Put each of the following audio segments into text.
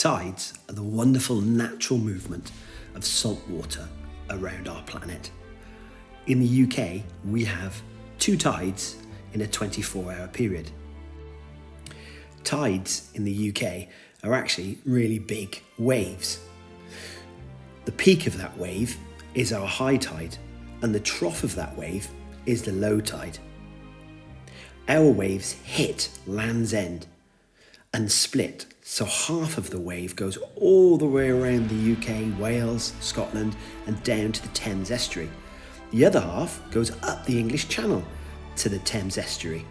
Tides are the wonderful natural movement of salt water around our planet. In the UK, we have 2 tides in a 24-hour period. Tides in the UK are actually really big waves. The peak of that wave is our high tide, and the trough of that wave is the low tide. Our waves hit Land's End and split, so half of the wave goes all the way around the UK, Wales, Scotland, and down to the Thames estuary. The other half goes up the English Channel to the Thames estuary.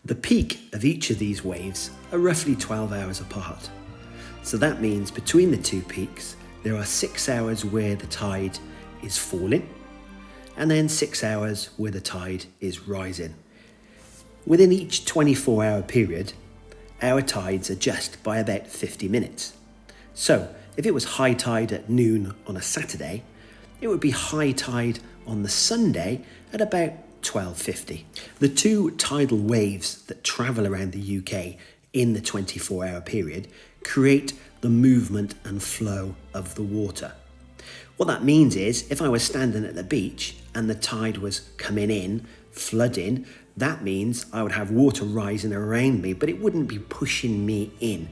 The peak of each of these waves are roughly 12 hours apart. So that means between the 2 peaks, there are 6 hours where the tide is falling, and then 6 hours where the tide is rising. Within each 24-hour period, our tides adjust by about 50 minutes. So if it was high tide at noon on a Saturday, it would be high tide on the Sunday at about 12:50. The 2 tidal waves that travel around the UK in the 24-hour period create the movement and flow of the water. What that means is, if I was standing at the beach and the tide was coming in, flooding, that means I would have water rising around me, but it wouldn't be pushing me in.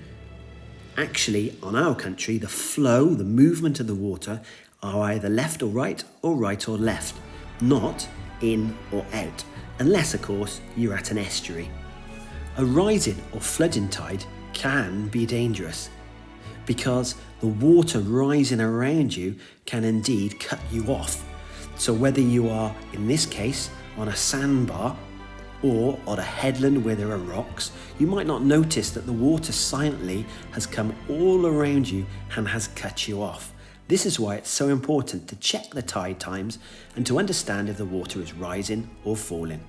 Actually, on our country, the flow, the movement of the water are either left or right or left, not in or out, unless, of course, you're at an estuary. A rising or flooding tide can be dangerous because the water rising around you can indeed cut you off. So whether you are, in this case, on a sandbar or on a headland where there are rocks, you might not notice that the water silently has come all around you and has cut you off. This is why it's so important to check the tide times and to understand if the water is rising or falling.